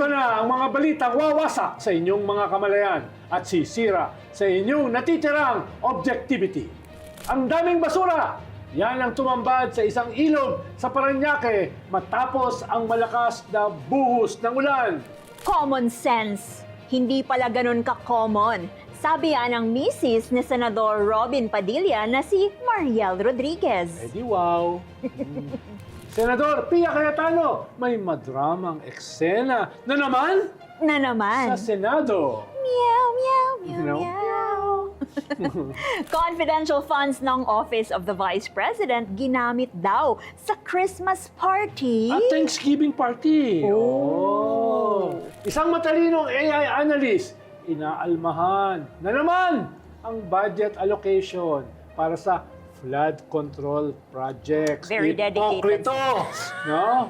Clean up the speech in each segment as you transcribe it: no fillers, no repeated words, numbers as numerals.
Narito na ang mga balitang wawasak sa inyong mga kamalayan at sisira sa inyong natitirang objectivity. Ang daming basura! Yan ang tumambad sa isang ilog sa Parañaque matapos ang malakas na buhos ng ulan. Common sense. Hindi pala ganun ka-common. Sabi yan ng misis ni Senador Robin Padilla na si Mariel Rodriguez. Eh di wow! Senador Pia Cayetano, may madramang eksena na naman Na naman. sa Senado. Meow, meow, meow, No? meow. Confidential funds ng Office of the Vice President ginamit daw sa Christmas party. At Thanksgiving party. Oh. Isang matalinong AI analyst, inaalmahan na naman ang budget allocation para sa flood control projects. Very dedicated. Hipokrito! No?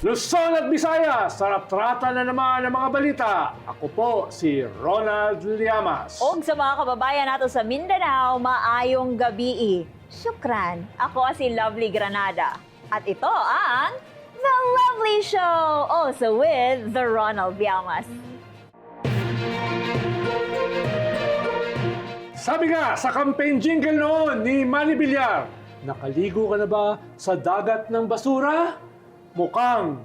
Luzon at Visayas, sarap trata na naman ang mga balita. Ako po si Ronald Llamas. Og sa mga kababayan nato sa Mindanao, maayong gabi. Syukran. Ako si Lovely Granada. At ito ang The Lovely Show, also with the Ronald Llamas. Sabi nga sa campaign jingle noon ni Manny Villar, nakaligo ka na ba sa dagat ng basura? Mukhang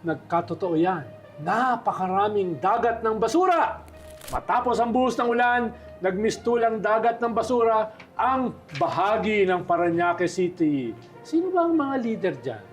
nagkatotoo yan. Napakaraming dagat ng basura. Matapos ang buhos ng ulan, nagmistulang dagat ng basura ang bahagi ng Parañaque City. Sino ba ang mga leader dyan?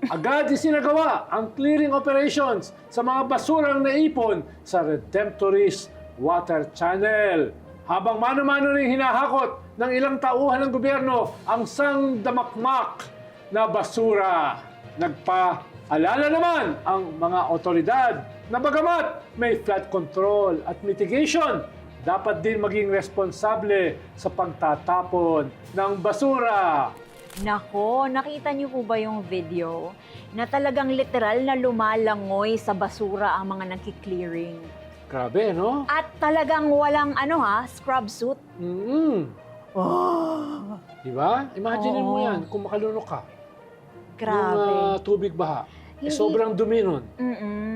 Agad isinagawa ang clearing operations sa mga basurang naipon sa Redemptorist Water Channel. Habang mano-mano rin hinahakot ng ilang tauhan ng gobyerno ang sangdamakmak na basura. Nagpaalala naman ang mga otoridad na bagamat may flood control at mitigation, dapat din maging responsable sa pagtatapon ng basura. Nako, nakita niyo po ba yung video na talagang literal na lumalangoy sa basura ang mga nagki-clearing? Grabe, no? At talagang walang scrub suit. Oh. Diba? Imagine mo Oo. yan kung makalunok ka. Grabe. Yung tubig baha. Hindi- Sobrang dumi nun.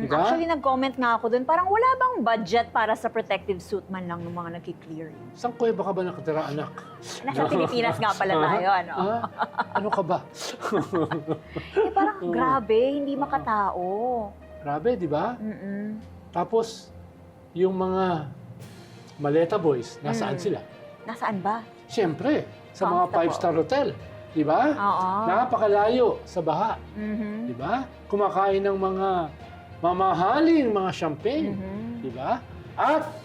Diba? Actually, nag-comment nga ako dun, parang wala bang budget para sa protective suit man lang ng mga nagki-clearing? Saan kuweba ka ba nakatira, anak? Nasa Pilipinas nga pala tayo, ano? Ano ka ba? Eh, parang grabe, hindi makatao. Grabe, di ba? Mm-mm. Tapos, yung mga maleta boys, nasaan sila? Nasaan ba? Siyempre, sa mga Comfortable. 5-star hotel. Di ba? Oo. Napakalayo sa baha. Mhm. Di ba? Kumakain ng mga mamahaling mga champagne. Mhm. Di ba? At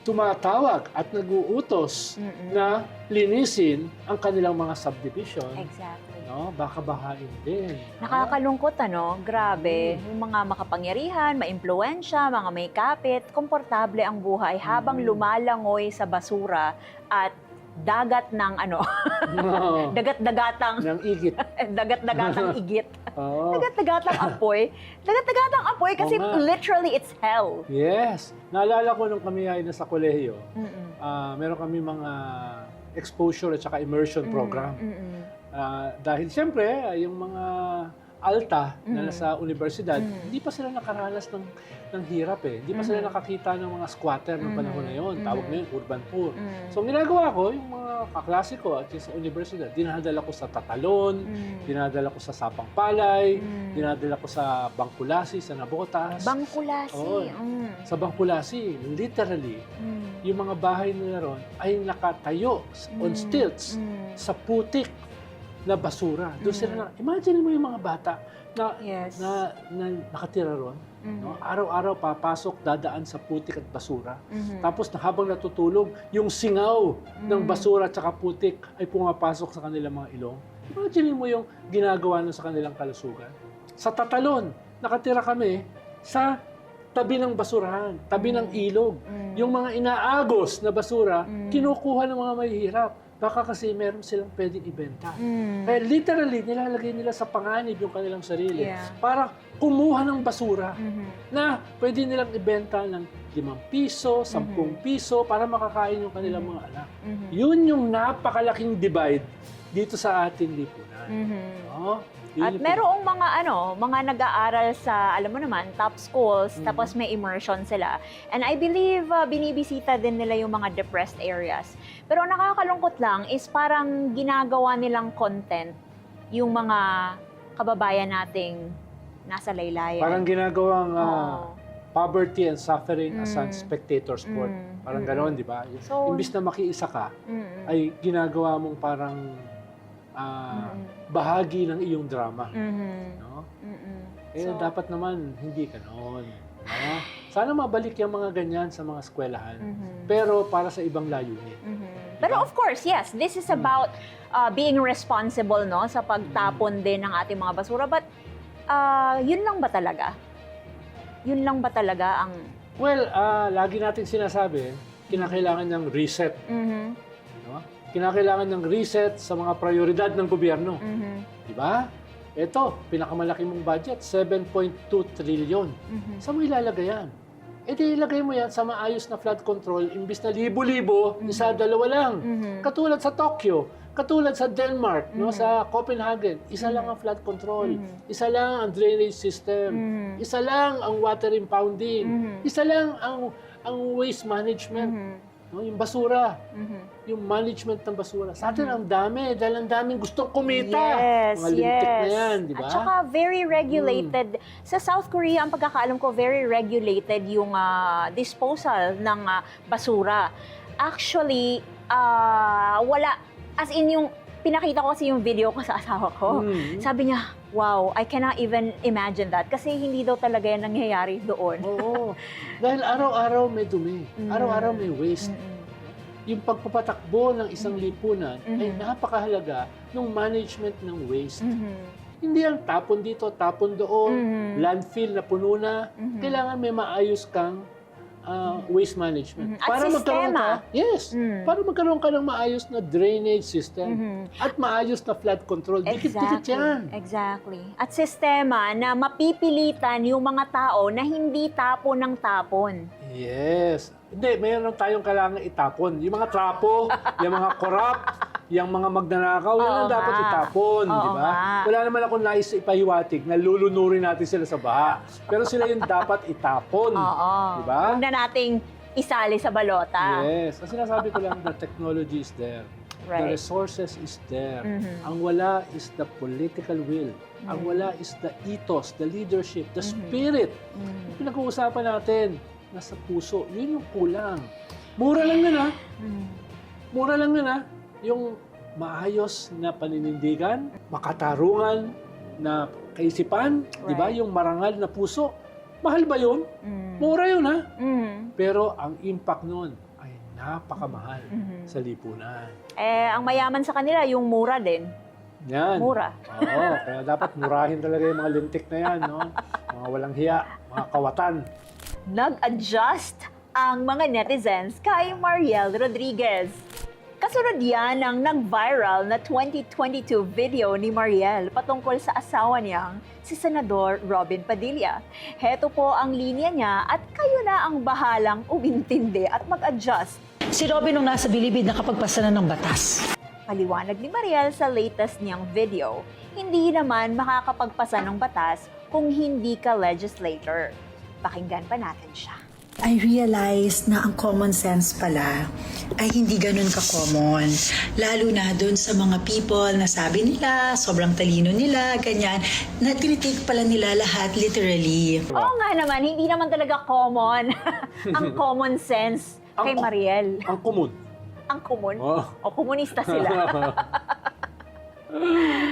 tumatawag at nag-uutos na linisin ang kanilang mga subdivision. Exactly. No? Baka bahain din. Nakakalungkot, ano? Grabe. Yung mga makapangyarihan, maimpluwensya, mga may kapit, komportable ang buhay habang lumalangoy sa basura at dagat ng No. dagat-dagatang Ng igit. dagat-dagatang igit. Oo. Dagat-dagatang apoy. Dagat-dagatang apoy kasi Oo nga. literally it's hell. Yes. Naalala ko nung kami ay nasa kolehiyo, Mm-mm. meron kami mga exposure at saka immersion program. Mm-mm. Dahil siyempre, yung mga alta na nasa universidad, hindi pa sila nakaranas ng hirap eh. Hindi pa sila nakakita ng mga squatter ng panahon na yun. Tawag na yun, urban poor. So, ang ginagawa ko, yung mga kaklase ko at yung sa universidad, dinadala ko sa Tatalon, dinadala ko sa Sapang Palay, dinadala ko sa Bangkulasi, sa Nabotas. Bangkulasi. Oo. Sa Bangkulasi, literally, yung mga bahay nila ron ay nakatayo on stilts sa putik na basura. Doon sila na, imagine mo yung mga bata na, Yes. na nakatira ron. No? Araw-araw papasok, dadaan sa putik at basura. Tapos na habang natutulog, yung singaw ng basura at saka putik ay pumapasok sa kanilang mga ilong. Imagine mo yung ginagawa nun sa kanilang kalusugan. Sa Tatalon, nakatira kami sa tabi ng basurahan, tabi ng ilog. Yung mga inaagos na basura, kinukuha ng mga mahihirap. Baka kasi meron silang pwedeng ibenta. Kaya literally, nilalagay nila sa panganib yung kanilang sarili Yeah. para kumuha ng basura na pwede nilang ibenta ng piso, 10 piso para makakain yung kanilang mga anak. Mhm. Yun yung napakalaking divide dito sa ating lipunan. Mhm. No? Yun At yung- merong mga nag-aaral sa, alam mo naman, top schools, Mhm. tapos may immersion sila. And I believe binibisita din nila yung mga depressed areas. Pero ang nakakalungkot lang is parang ginagawa nilang content yung mga kababayan nating nasa laylayan. Parang ginagawang Oo. poverty and suffering as a Mm. spectator sport. Mm. Parang Mm. gano'n, di ba? So- Imbis na makiisa ka, Mm-mm. ay ginagawa mong parang bahagi ng iyong drama. Mhm. No? Mm-mm. Eh, So- dapat naman hindi gano'n. No? Sana mabalik yung mga ganyan sa mga eskwelahan. Mhm. Pero para sa ibang layunin. Mhm. Pero of course, yes, this is about being responsible, no, sa pagtapon din ng ating mga basura. But yun lang ba talaga? Yun lang ba talaga ang... Well, lagi natin sinasabi, kinakailangan ng reset. Mhm. No? Kinakailangan ng reset sa mga prioridad ng gobyerno. Mhm. Di ba? Ito, pinakamalaki mong budget, 7.2 trillion. Mhm. Saan mo ilalagay yan? E di ilagay mo yan sa maayos na flood control, imbis na libo-libo, isa, dalawa lang. Mhm. Katulad sa Tokyo, katulad sa Denmark, no, Mhm. sa Copenhagen, isa lang ang flood control, Mhm. isa lang ang drainage system, Mhm. isa lang ang water impounding, Mhm. isa lang ang waste management, Mhm. no, yung basura, Mhm. yung management ng basura. Sa atin ang dami, dahil ang daming gustong kumita. Yes, Mga lintik na yes. yan, di ba? At saka very regulated. Sa South Korea, ang pagkakaalam ko, very regulated yung disposal ng basura. Actually, wala. As in yung, pinakita ko kasi yung video ko sa asawa ko. Mm. Sabi niya, wow, I cannot even imagine that. Kasi hindi daw talaga yan nangyayari doon. Oo. Dahil araw-araw may dumi. Mm. Araw-araw may waste. Mm-mm. Yung pagpapatakbo ng isang lipunan ay Mhm. napakahalaga ng management ng waste. Mhm. Hindi ang tapon dito, tapon doon, Mhm. landfill na puno na. Mhm. Kailangan may maayos kang waste management. Mhm. At magkaroon sistema. ka, yes, Mm. para magkaroon ka ng maayos na drainage system Mhm. at maayos na flood control. Dikit-dikit yan. Exactly. At sistema na mapipilitan yung mga tao na hindi tapon ng tapon. Yes. Hindi, mayroon tayong kailangan itapon. Yung mga trapo, yung mga corrupt, yung mga magnanakaw, yan Oo ang dapat nga. itapon, Oo di ba? nga. Wala naman akong nais ipahiwatig na lulunurin natin sila sa baha. Pero sila yung dapat itapon. Oo. Di ba? Huwag na nating isali sa balota. Yes. Ang sinasabi ko lang, the technology is there. The Right. resources is there. Mhm. Ang wala is the political will. Ang Mhm. wala is the ethos, the leadership, the Mhm. spirit. Mhm. Pinag-uusapan natin, nasa puso. Yun yung kulang. Mura lang yun, ha? Mhm. Mura lang yun, ha? Yung maayos na paninindigan, makatarungan na kaisipan, di ba? Right. Yung marangal na puso. Mahal ba yun? Mhm. Mura yun, ha? Mhm. Pero ang impact nun ay napakamahal Mhm. sa lipunan. Ang mayaman sa kanila, yung mura din. Yan. Mura. Oo, kaya dapat murahin talaga yung mga lintik na yan, no? Mga walang hiya, mga kawatan. Nag-adjust ang mga netizens kay Mariel Rodriguez. Kasunod yan ng nag-viral na 2022 video ni Mariel patungkol sa asawa niyang si Senador Robin Padilla. Heto po ang linya niya at kayo na ang bahalang umintindi at mag-adjust. Si Robin ang nasa bilibid na kapagpasa na ng batas. Paliwanag ni Mariel sa latest niyang video, hindi naman makakapagpasa ng batas kung hindi ka legislator. Pakinggan pa natin siya. I realized na ang common sense pala ay hindi ganun ka-common. Lalo na dun sa mga people na sabi nila, sobrang talino nila, ganyan, na tinitake pala nila lahat literally. Oo nga naman, hindi naman talaga common ang common sense kay Ang- Mariel. Ang kumun. Ang common. Oh. O komunista sila.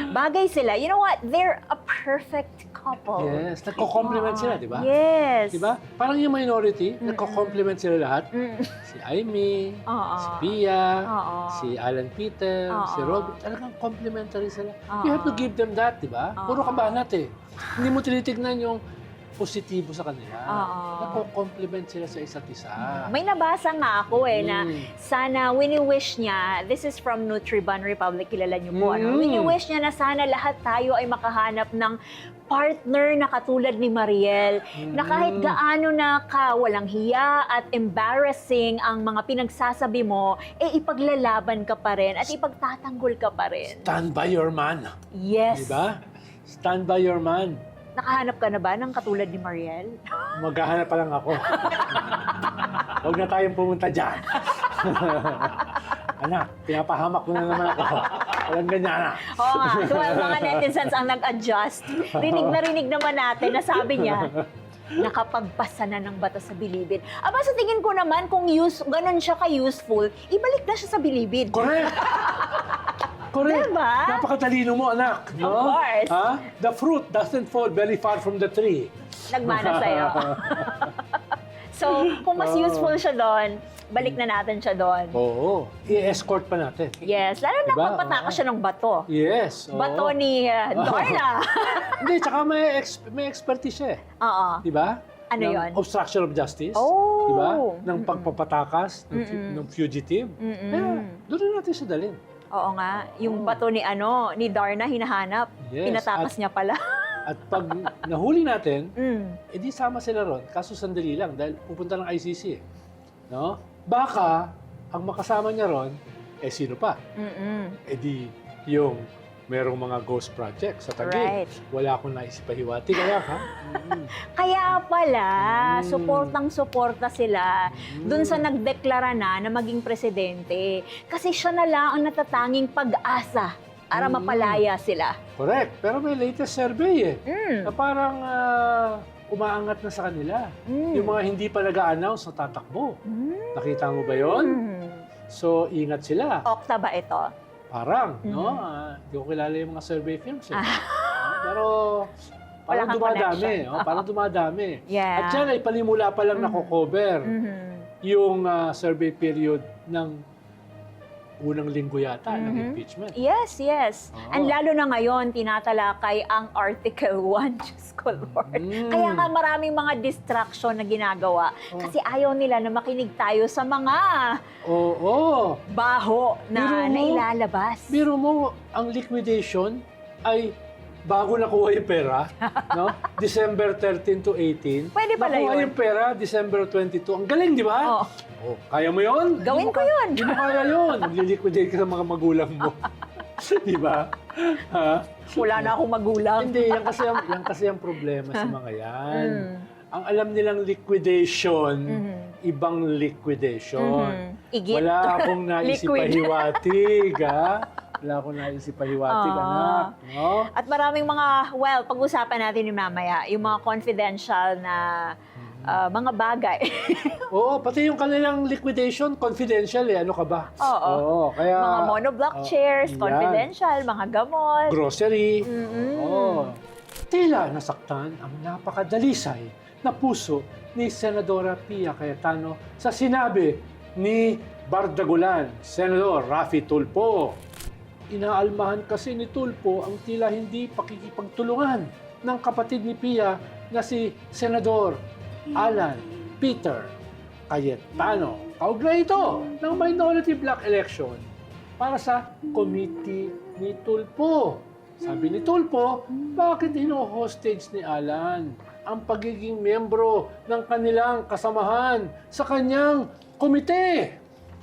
Bagay sila. You know what? They're a perfect couple. Yes, nagko-compliment sila, di ba? Yes. Di ba? Parang yung minority, nagko-compliment sila lahat. Mm. Si Aimee, Oo. si Pia, Oo. si Alan Peter, Oo. si Robin. Talagang complimentary sila. Oo. You have to give them that, di ba? Oo. Puro kabanat eh. Hindi mo tinitignan yung positibo sa kanila. Oo. Nako-compliment sila sa isa't isa. May nabasa nga ako na Mm. sana wini-wish niya, this is from Nutriban Republic, kilala niyo po, ano? Mm. Wini-wish niya na sana lahat tayo ay makahanap ng partner na katulad ni Mariel, na kahit gaano na ka walang hiya at embarrassing ang mga pinagsasabi mo, ipaglalaban ka pa rin at ipagtatanggol ka pa rin. Stand by your man. Yes. Diba? Stand by your man. Nakahanap ka na ba ng katulad ni Mariel? Maghahanap pa lang ako. Huwag na tayong pumunta dyan. Anak, pinapahamak ko na naman ako. Walang ganyan na. Oo nga, so, mga netizens ang nag-adjust. Rinig naman natin na sabi niya, nakapagpasa na ng bata sa bilibid. Aba, sa tingin ko naman, kung ganun siya ka-useful, ibalik na siya sa bilibid. Correct! Correct! Diba? Napakatalino mo, anak. No? Of course. Ha? The fruit doesn't fall very far from the tree. Nagmana sa'yo. So, kung mas useful siya doon, balik na natin siya doon. Oo. I-escort pa natin. Yes, lalo na Diba? magpatakas siya ng bato. Yes. oo. Bato ni Darna. Hindi, tsaka may expertise siya eh. Oo. Di ba? Ano Ng yun? obstruction of justice. Oh. Di ba? Ng pagpapatakas ng fugitive. Kaya, doon na natin siya dalhin. Oo nga, yung bato ni Darna hinahanap. Yes, Pinatakas at- niya pala. At pag nahuli natin, Mm. edi sama sila ron. Kaso sandali lang dahil pupunta ng ICC. No? Baka, ang makasama niya ron, sino pa? Edi yung merong mga ghost project sa Taguig. Right. Wala akong naisipahiwati. Kaya ka? Kaya pala, suportang-suporta sila dun sa nagdeklara na maging presidente. Kasi siya na lang ang natatanging pag-asa para mapalaya sila. Correct. Pero may latest survey Mm. na parang umaangat na sa kanila. Yung mga hindi pa nag-a-announce na tatakbo. Nakita mo ba yon? So, ingat sila. Okta ba ito? Parang, no? Hindi ko kilala yung mga survey films eh. Pero, Wala parang kang dumadami. connection. Parang dumadami. Yeah. At yan ay panimula pa lang nako-cover yung survey period ng unang linggo yata ng impeachment. Yes, yes. Oo. And lalo na ngayon, tinatalakay ang Article 1, Diyos ko Lord. Kaya nga maraming mga distraction na ginagawa. Kasi ayaw nila na makinig tayo sa mga Oo. baho na Biro mo. nailalabas. Biro mo, ang liquidation ay bago nakuha yung pera, no? December 13 to 18. Pwede pala nakuha yun. yung pera, December 22. Ang galing, di ba? Oo. Oh, kaya mo yun? Gawin ko yun. Hindi mo kaya yun. Magliliquidate ka sa mga magulang mo. Di ba? Ha? Wala na akong magulang. Hindi, yan kasi ang problema sa mga yan. Ang alam nilang liquidation, ibang liquidation. Igit. Wala akong naisipahiwatig, ha? Wala akong naisipahiwatig, anak. No? At maraming mga, well, pag-usapan natin yung mamaya, yung mga confidential na mga bagay. Oo, pati yung kanilang liquidation, confidential eh. Ano ka ba? Oo. Kaya, Mga monoblock chairs, yan. confidential, mga gamot. Grocery. Oo. Tila nasaktan ang napakadalisay na puso ni Senadora Pia Cayetano sa sinabi ni Bardagulan, Senador Raffy Tulfo. Inaalmahan kasi ni Tulfo ang tila hindi pakikipagtulungan ng kapatid ni Pia na si Senador Alan Peter Cayetano. Kaugnay ito ng minority black election para sa committee ni Tulfo. Sabi ni Tulfo, bakit hino-hostage ni Alan ang pagiging miyembro ng kanilang kasamahan sa kanyang komite?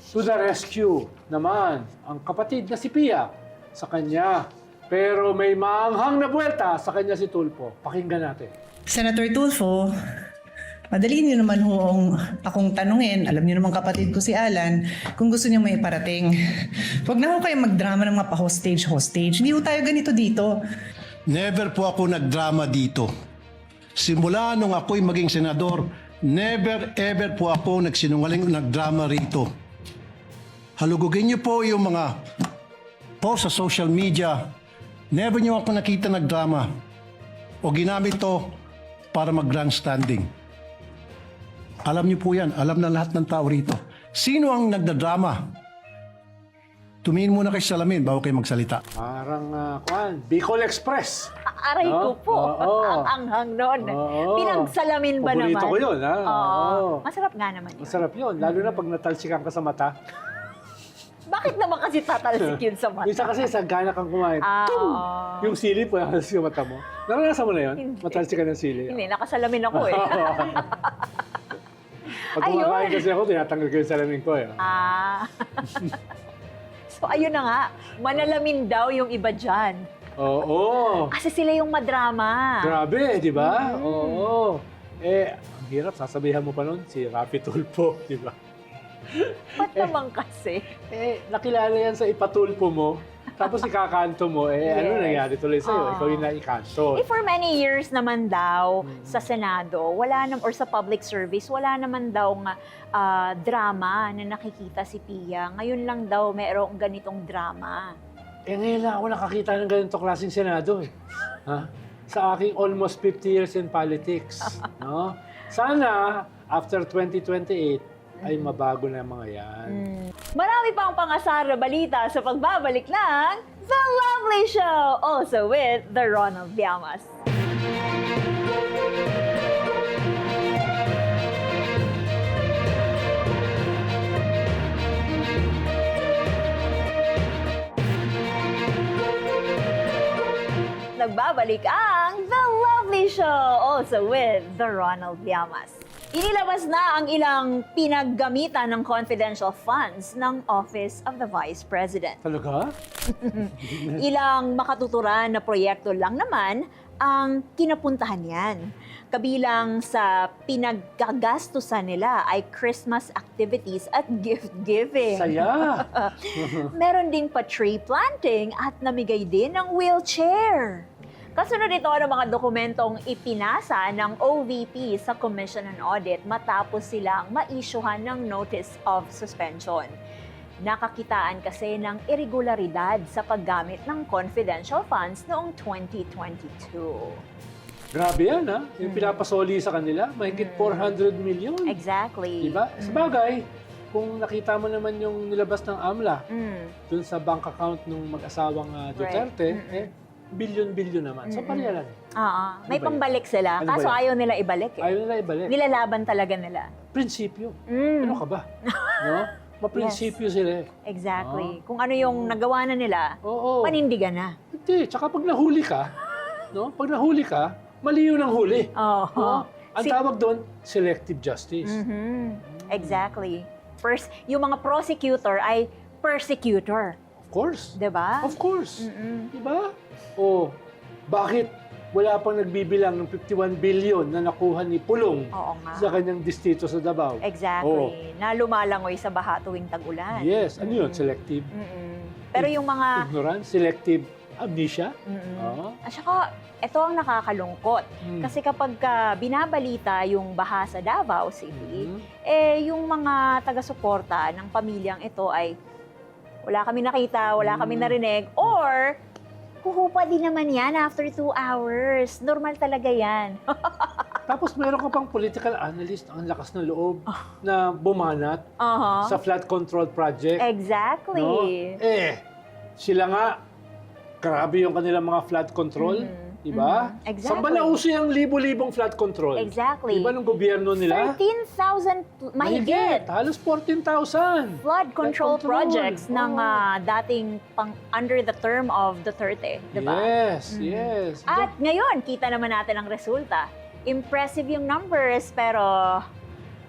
To the rescue naman ang kapatid na si Pia sa kanya. Pero may maanghang na buwelta sa kanya si Tulfo. Pakinggan natin. Senator Tulfo, madali niyo naman akong tanungin. Alam niyo naman kapatid ko si Alan, kung gusto niyo may parating. Huwag na ho kayo magdrama ng mga pa-hostage. Hindi ho tayo ganito dito. Never po ako nagdrama dito. Simula nung ako'y maging senador, never ever po ako nagdrama rito. Halugugin niyo po yung mga post sa social media. Never niyo ako nakita nagdrama. O ginamit to para mag-grandstanding. Alam niyo po yan. Alam na lahat ng tao rito. Sino ang nagdadrama? Tumingin muna kayo sa salamin bago kayo magsalita. Parang, Bicol Express. Aray ko po. Oo. Ang anghang nun. Oo. Pinagsalamin ba naman? Paborito ko yun, ha? Oo. Oo. Masarap nga naman yun. Masarap yun, lalo na pag natalsikan ka sa mata. Bakit naman kasi tatalsik yun sa mata? Minsan kasi sagana kang kumain. Oo. Yung sili po, yung mata mo. Naranasan mo na yun? Hindi. Matalsikan ng sili. Hindi, nakasalamin ako eh. Pag kumakain kasi ako, tinatanggal ko yung salamin ko. Eh. So ayun na nga, manalamin daw yung iba dyan. Oo. Kasi sila yung madrama. Grabe, di ba? Oo. Ang hirap, sasabihan mo pa nun, si Rafi Tulfo, di ba? Ba't naman kasi? Nakilala yan sa ipatulpo mo, tapos ikakanto mo, Yes. ano nangyari tuloy sa'yo? Oo. Ikaw yung naikanto. For many years naman daw sa Senado, or sa public service, wala naman daw nga drama na nakikita si Pia. Ngayon lang daw mayroong ganitong drama. Ngayon lang ako nakakita ng ganito klaseng Senado. Ha? Sa aking almost 50 years in politics. No? Sana, after 2028, ay mabago na mga yan. Marami pang pangasar na balita sa pagbabalik ng The Lovely Show, also with the Ronald Llamas. Nagbabalik ang The Lovely Show, also with the Ronald Llamas. Inilabas na ang ilang pinaggamitan ng confidential funds ng Office of the Vice President. Talaga? Ilang makatuturan na proyekto lang naman ang kinapuntahan yan. Kabilang sa pinagkagastusan nila ay Christmas activities at gift giving. Saya! Meron ding pa tree planting at namigay din ng wheelchair. Kasunod ito ng mga dokumentong ipinasa ng OVP sa Commission on Audit matapos silang ma-issuehan ng Notice of Suspension. Nakakitaan kasi ng irregularidad sa paggamit ng confidential funds noong 2022. Grabe yan, ha? Yung pinapasoli sa kanila, mahigit 400 million. Exactly. Diba? Sabagay, kung nakita mo naman yung nilabas ng AMLA dun sa bank account ng mag-asawang Duterte, billion-billion naman. So, pareha lang. Oo. May Ano ba pambalik sila, Ano ba kaso yan? ayaw nila ibalik eh. Ayaw nila ibalik. Nilalaban talaga nila. Prinsipyo. Ano ka ba? No? Maprinsipyo sila eh. Exactly. Kung ano yung nagawa na nila, Oo. panindigan na. Hindi. Tsaka pag nahuli ka, no? Pag nahuli ka, mali yun ang huli. Oo. No? Ang tawag doon, selective justice. Exactly. First, yung mga prosecutor ay persecutor. Of course. Diba? Of course. Diba? O, bakit wala pang nagbibilang ng 51 billion na nakuha ni Pulong Oo nga. sa kanyang distrito sa Davao? Exactly. Na lumalangoy sa baha tuwing tag-ulan. Yes. Ano yun? Selective Pero yung mga... ignorance? Selective amnesia? Oo. At saka, ito ang nakakalungkot. Kasi kapag binabalita yung baha sa Davao City, yung mga taga-suporta ng pamilyang ito ay wala kami nakita, wala kami narinig, or kuhupa din naman yan after 2 hours. Normal talaga yan. Tapos meron ka pang political analyst, ang lakas ng loob na bumanat Uh-huh. sa flood control project. Exactly. No? Sila nga, grabe yung kanilang mga flood control. Diba? Exactly. Saan ba nauso yung libo-libong flood control? Exactly. Diba nung gobyerno nila? 13,000 mahigit. Halos 14,000. Flood control projects Oo. ng dating under the term of Duterte, di ba? Yes, yes. At ngayon, kita naman natin ang resulta. Impressive yung numbers, pero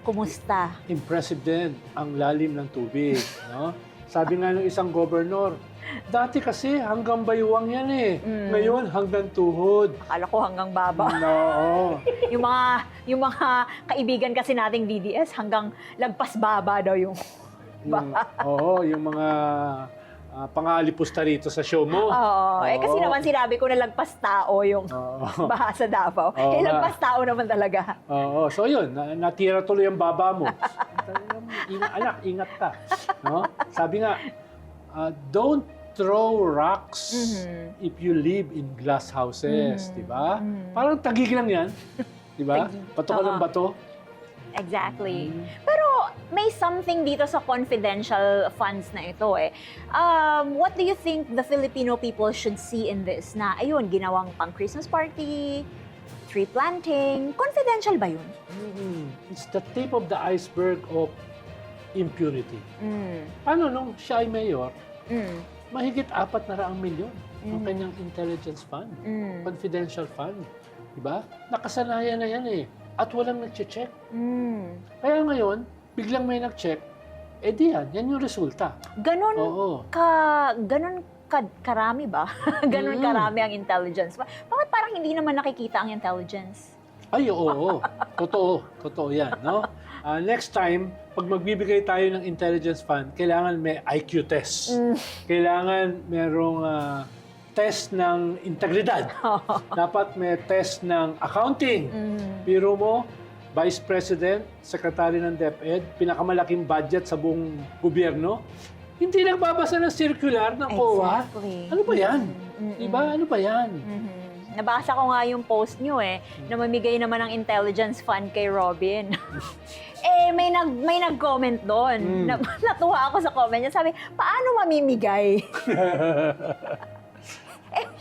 kumusta? Impressive din ang lalim ng tubig. No? Sabi nga ng isang governor, dati kasi hanggang baywang yan eh. Ngayon hanggang tuhod. Akala ko hanggang baba. No. yung mga kaibigan kasi nating DDS, hanggang lagpas baba daw yung Yung mga pangalipusta rito sa show mo. Oo. Kasi Oo. naman sinabi ko na lagpas tao yung Oo. baha sa Davao. Oo nga. Lagpas tao naman talaga. Oo. So yun, natira tuloy ang baba mo. Anak, ingat ka. No? Sabi nga, don't throw rocks if you live in glass houses, di ba? Parang tagig lang yan, di ba? Bato ka ng bato. Exactly. Pero may something dito sa confidential funds na ito eh. What do you think the Filipino people should see in this? Na ayun, ginawang pang Christmas party, tree planting, confidential ba yun? It's the tip of the iceberg of impunity. Mm. Paano nung siya ay mayor, Mm. mahigit 400 milyon ang kanyang intelligence fund, confidential fund. Diba? Nakasanayan na yan eh. At walang nag-check. Mm. Kaya ngayon, biglang may nag-check, yan yung resulta. Ganon Oo. karami ba? Ganon karami ang intelligence. Bakit parang hindi naman nakikita ang intelligence? Ay, oo. Totoo yan, no? Next time, pag magbibigay tayo ng intelligence fund, kailangan may IQ test. Kailangan merong test ng integridad. Dapat may test ng accounting. Biro mo, Vice President, Secretary ng DepEd, pinakamalaking budget sa buong gobyerno, hindi nagbabasa ng circular ng COA. Exactly. Ano ba yan? Diba? Ano ba yan? Nabasa ko nga yung post nyo na mamigay naman ng intelligence fund kay Robin. May nag-comment doon. Natuwa ako sa comment niya. Sabi, paano mamimigay?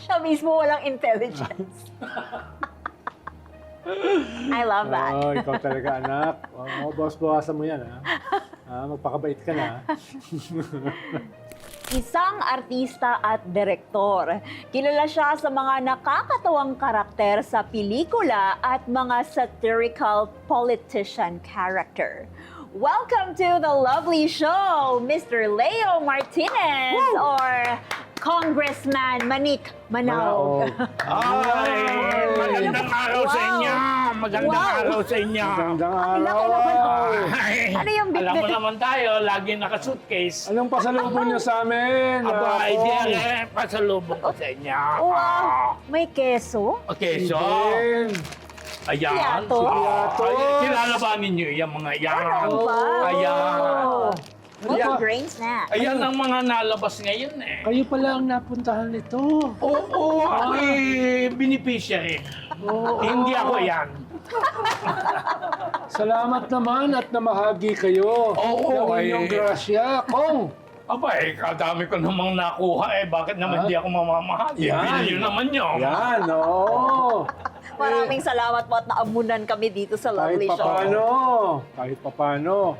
Siya mismo walang intelligence. I love that. Oh, ikaw talaga, anak. Bawas-bawasan mo yan, ha? Magpakabait ka na. Isang artista at direktor. Kilala siya sa mga nakakatawang karakter sa pelikula at mga satirical politician character. Welcome to the lovely show, Mr. Leo Martinez or Congressman Manik Manaog. Ay, magandang araw sa inyo. Magandang araw sa inyo. Magandang Ang laki araw. naman. Ay, Ano yung bit- alam mo naman tayo, lagi naka-suitcase. Anong pasalubong niyo sa amin? Aba, Ako? pasalubong ko sa inyo. Wow! May keso? Okay, so, Din. ayan. Piato? Piatos. Ay, kilala ba ninyo yung mga yan? Ano ba? Ayan. Multi-grain snack. Ayan ang mga nalabas ngayon eh. Kayo pala ang napuntahan nito. Oo, ako'y beneficiary. Hindi ako yan. Salamat naman at namahagi kayo Oo, ng inyong ay- grasya. Kong, Aba kadami ko namang nakuha bakit naman di ako mamamahal? Yan. Bilhin nyo naman yun. yan, oo. Maraming salamat po at naamunan kami dito sa Lovely Show. Kahit papano.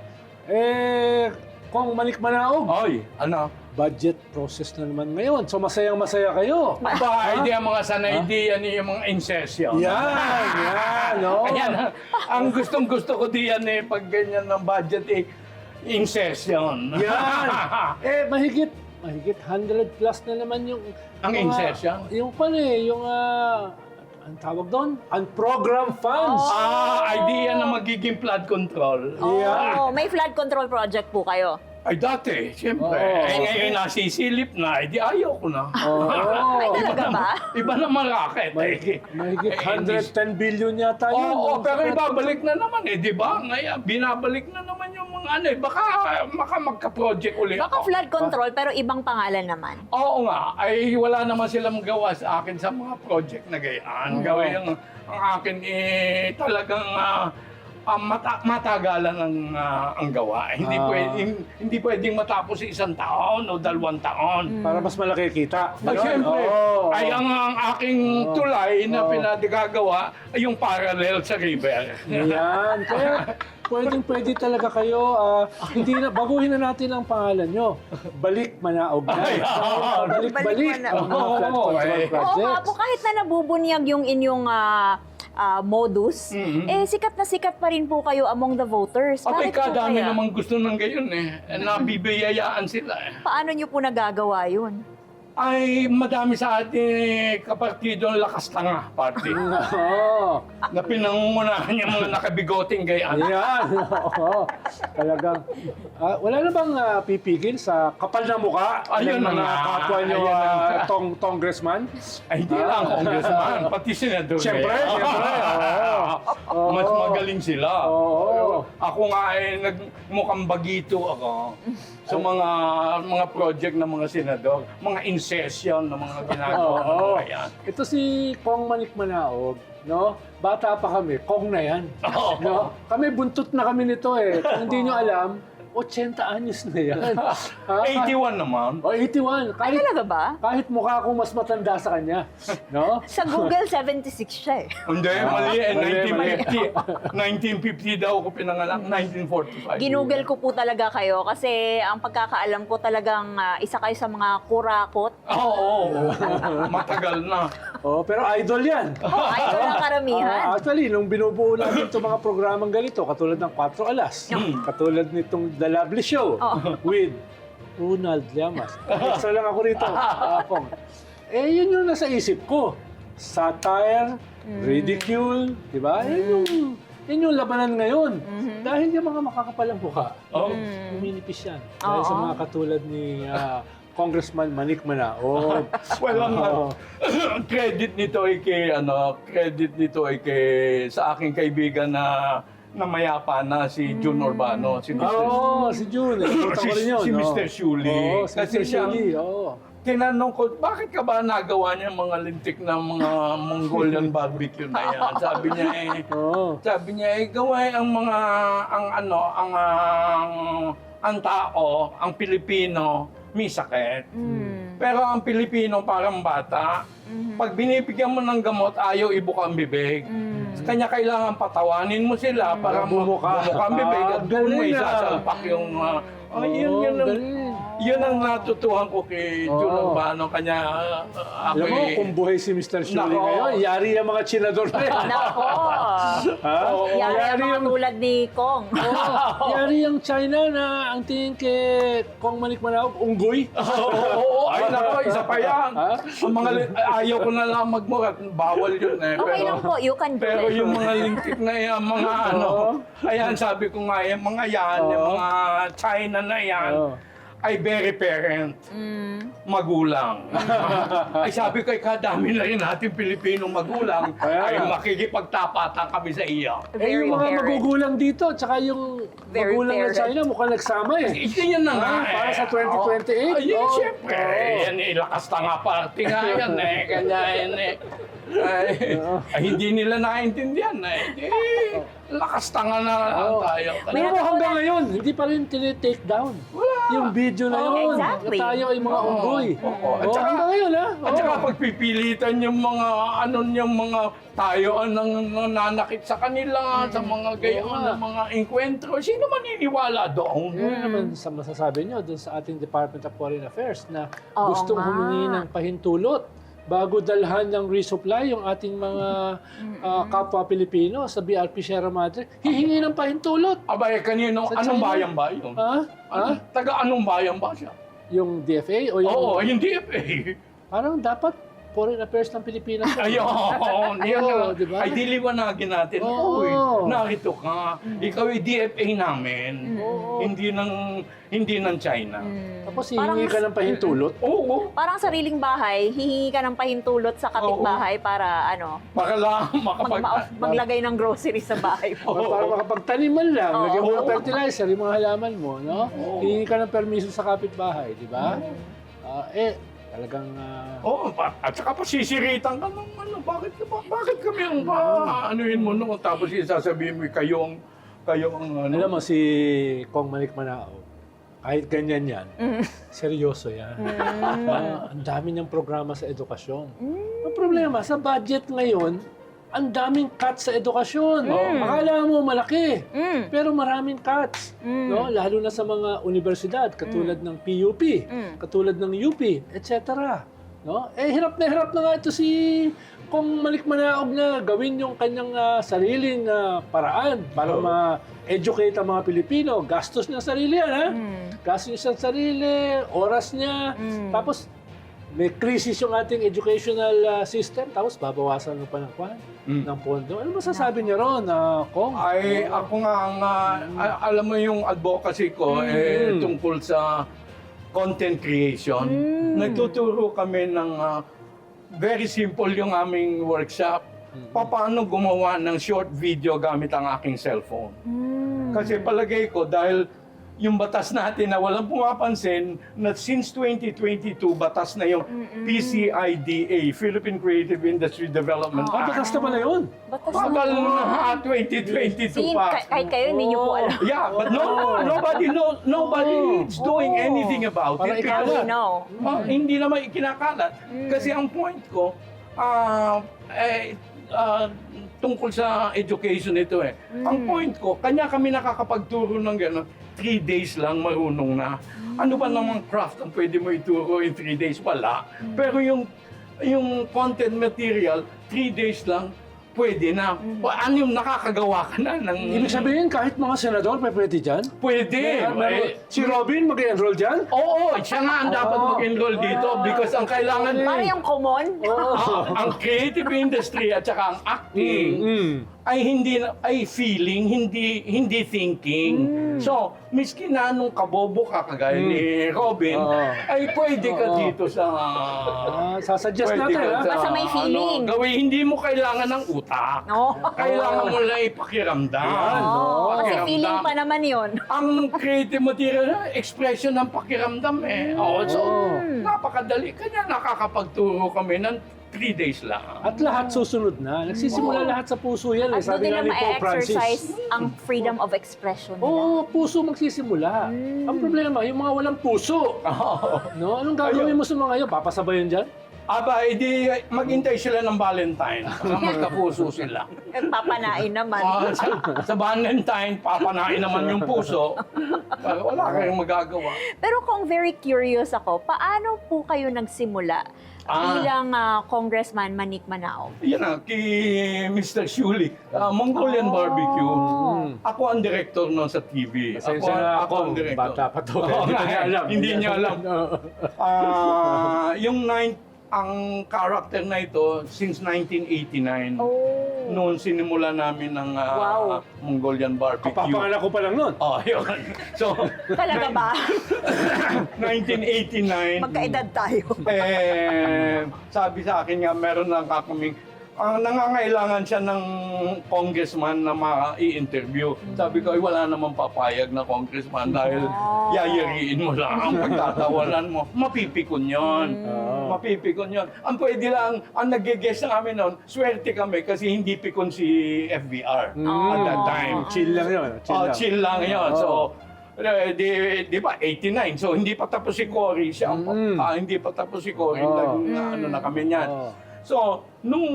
Kung Manik Manaog, Ay, ano? budget process na naman ngayon. So masayang-masaya kayo. Aba, hindi ang mga sanay di yan yung mga insertion. Yan, no? Ayan, ang gustong-gusto ko diyan pag ganyan ng budget insertion. Yan. Mahigit 100 plus na naman yung... Ang mga- insertion? Yung ang tawag doon? Unprogrammed funds. Idea na magiging flood control. Yeah. May flood control project po kayo. Ay, dati, siyempre. Oo. Ngayon nasisilip na, di ayaw ko na. Oo. Ay, talaga ba? Iba naman racket. Mahigit 110 billion yata yun. Oo, pero ibabalik na naman di ba? Ngayon, binabalik na naman yung mga baka magka-project ulit Baka ako. flood control pero ibang pangalan naman. Oo nga, ay wala naman silang gawa sa akin sa mga project na gayaan. Gawin ang akin talagang matagalan ang gawa. Hindi pwedeng matapos sa isang taon o 2 taon. Para mas malaki kita. Ay, siyempre, Oo. ay ang aking tulay na pinagagawa ay yung parallel sa river. Yan. Kaya pwede talaga kayo. Baguhin na natin ang pangalan nyo. Balik Manaog na. Ay, Balik-balik ang mga Oo, flood control eh. Oo nga projects. po, kahit na nabubunyag yung inyong modus, sikat na sikat pa rin po kayo among the voters. Abay, Bakit po kadami kaya? namang gusto ng gayon nabibiyayaan sila Paano nyo po nagagawa yun? Ay, madami sa ating kapartido ang lakas tanga party. Oo. Na pinangungunahan yung mga nakabigoting gayaan. Ayan. Oo. Talagang. Wala na bang pipigil sa kapal ng mukha Ayun ng na mga nga. kapwa nyo Ayun na nga. congressman? Ay, hindi lang congressman, pati senador. Siyempre, oo. Mas Oo. magaling sila. Oo. Ako nga ay nagmukhang bagito ako sa mga project ng mga senador, mga concession ng mga ginagawa ng Oo. mga yan. Ito si Kong Manik Manaog, no? Bata pa kami, Kong na yan. Oo. No? Kami buntot na kami nito eh. Kung hindi nyo alam, 80 anyos na yan. Ha? 81 naman. O, 81. Ay, talaga ba? Kahit mukha akong mas matanda sa kanya. No? Sa Google, 76 siya eh. Hindi, mali eh. Mali. 1950 daw ako pinanganak, 1945. Ginugel ko po talaga kayo kasi ang pagkakaalam ko talagang isa kayo sa mga kurakot. Oo, matagal na. Oh, pero idol yan. Oh, idol ang karamihan. Actually, nung binubuo namin itong mga programang ganito, katulad ng 4 Alas, katulad nitong The Lovely Show with Ronald Llamas. Extra lang ako rito. Kong. Yun yung nasa isip ko. Satire, ridicule, di ba? Yun yung labanan ngayon. Dahil yung mga makakapalang mukha, uminipis yan. Dahil sa mga katulad ni Congressman Manik Manaog. Well, credit nito ay kay sa aking kaibigan na mayapa na si June Urbano, si Mr. Si June. Nakita ko rin yun. Si Mr. Shuli. Oo, si Kasi Mr. siyang- Shuli. Oo. Tinanong ko, bakit ka ba nagawa niya mga lintik na mga Mongolian barbecue na yan? Sabi niya, gawin ang mga, ang tao, ang Pilipino, may sakit. Pero ang Pilipino parang bata, pag binibigyan mo ng gamot, ayaw ibuka ang bibig. Kanya kailangan patawanin mo sila para bumuka. bumuka ang bibig at doon mo Galing isasalpak yung... Yun ang natutuhan ko kay June Urbano. Kanya ako Alam mo, kung buhay si Mr. Shuli Nako. ngayon, yari yung mga chinador na yan. Nako! Ha? Yari ang mga yung, tulad ni Kong. yari yung China na ang tingin kay Kong Manik Manaog, unggoy. Oo, ay nako, isa pa yan. Ha? Ang mga, ayaw ko na lang magmurat, bawal yun eh. Okay lang po, you can do Pero it. yung mga lintik na yan, mga ayan sabi ko nga yan, mga yan, yung mga China na yan, ay very parent, magulang. Ay sabi ko, kadami na rin natin Pilipinong magulang, ay makikipagtapatan kami sa iyo. Very yung mga parent. magugulang dito, tsaka yung Very magulang parent. na China, mukhang nagsama eh. Yan na nga eh. Para sa 2028? Ay, Oo. siyempre. Yan eh, lakas tanga party nga yan eh. Kanya yan eh. Ay, hindi nila naintindihan eh. Lakas tanga na tayo. Pero mo hanggang ngayon, hindi pa rin tinitake down. Yung video na yun. Exactly. Na tayo ay mga unggoy. At saka, hanggang ngayon ha. At saka pagpipilitan yung mga yung mga tayo ang nananakit sa kanila, sa mga gayon, ng mga enkwentro. Sino maniniwala doon? Yun naman sa masasabi nyo dun sa ating Department of Foreign Affairs na Oo gustong nga. humingi ng pahintulot bago dalhan ng resupply yung ating mga kapwa Pilipino sa BRP Sierra Madre, hihingi ng pahintulot. Abay, kanino? Sa Anong China? bayan ba yun? Ha? Ha? Taga anong bayan ba siya? Yung DFA o yung... Oo, yung DFA. Parang dapat Foreign Affairs ng Pilipinas. Ayun, yan Oo, na. diba? Ay, diliwanagin natin. Oo. Uy, narito ka. Ikaw ay DFA namin. Hindi ng China. Tapos hihingi ka ng pahintulot. Oo. Parang sariling bahay, hihingi ka ng pahintulot sa kapitbahay para Para lang maglagay ng grocery sa bahay mo. Para makapagtanim man lang, Oo. lagyan mo ng fertilizer, yung mga halaman mo, no? Hihingi ka ng permiso sa kapitbahay, di ba? Talagang... Oo, at saka pasisiritan ka ng bakit kami ang anuhin mo noon, tapos isasabihin mo kayo ang Alam mo, si Kong Manik Manaog, kahit ganyan yan, seryoso yan. Ang dami niyang programa sa edukasyon. Ang problema, sa budget ngayon, ang daming cuts sa edukasyon. Akala mo malaki, pero maraming cuts. No? Lalo na sa mga universidad, katulad ng PUP, katulad ng UP, etc. No? Hirap na nga ito si Kong Manik Manaog na gawin yung kanyang sariling paraan para ma-educate ang mga Pilipino. Gastos niya sarili yan, ha? Gastos niya sa sarili, oras niya. Tapos, may krisis yung ating educational system, tapos babawasan mo pa ng pondo. Ano masasabi niya ron, Kong? Ay, ako nga, alam mo yung advocacy ko tungkol sa content creation. Nagtuturo kami ng very simple yung aming workshop. Paano gumawa ng short video gamit ang aking cellphone. Kasi palagay ko, dahil yung batas natin na walang pumapansin na since 2022, batas na yung PCIDA, Philippine Creative Industry Development Ah, Act. batas na pala yun. Batas Bagal na. na 2022 pa. Kahit kayo, hindi niyo po alam. Yeah, but nobody is doing anything about Para it. ikaw Now we Kalat. know. Hindi naman ikinakalat. Kasi ang point ko, tungkol sa education ito eh. Ang point ko, kanya kami nakakapagturo ng gano'n, 3 days lang marunong na. Ano ba namang craft ang pwede mo ituro in 3 days? Wala. Pero yung content material, 3 days lang, pwede na. Ano yung nakakagawa ka na ng... Ibig sabihin, kahit mga senador, may pwede dyan? Pwede. Si Robin mag-enroll dyan? Oo, siya nga ang dapat mag-enroll dito because ang kailangan... Para yung common. ang creative industry at saka ang acting ay feeling, hindi thinking. So, miski na nung kabobo ka kagaya ni Robin, ay pwede ka dito sa... Sasuggest pwede natin, ka ha? sa, Basta may feeling. gawin, hindi mo kailangan ng utak. Oo. Kailangan mo lang ipakiramdam. Kasi feeling pa naman yun. Ang creative material, expression ng pakiramdam eh. So, napakadali. Kanya nakakapagturo kami ng 3 days lang. At lahat susunod na. Nagsisimula lahat sa puso yan. At Sabi doon nga nila ni Pope Francis. ma-exercise ang freedom of expression nila. Oo, puso magsisimula. Ang problema, yung mga walang puso. No? Anong gagawin mo sa mga yun? Papasabayan dyan? Aba, edi maghintay sila ng Valentine. Para magkapuso sila. Papanain naman. Sa Valentine, papanain naman yung puso. Wala kayong magagawa. Pero kung very curious ako, paano po kayo nagsimula bilang Congressman Manik Manao? Yan na, kay Mr. Shuli, Mongolian Barbecue. Ako ang director noon sa TV. Pasensya na ako, ang director. bata pa to. Hindi nga, niya alam. Hindi niya alam. Ang character na ito since 1989. Noon sinimula namin ng Wow. Mongolian Barbecue. Kapapanganak ko pa lang nun. Oh, yun. So, Talaga ba? 1989. Magkaedad tayo. Sabi sa akin nga, meron lang kaming nangangailangan siya ng congressman na ma-i-interview. Sabi ko, ay wala namang papayag na congressman dahil yayariin mo lang ang pagtatawanan mo. Mapipikon yun. Mapipikon yun. Ang pwede lang, ang nag-guess na kami noon, swerte kami kasi hindi pikon si FBR at that time. Chill lang yun. Chill lang yun. So, di ba, 89. So, hindi pa tapos si Cory. Siya, hindi pa tapos si Cory. Ano na kami niyan. So, nung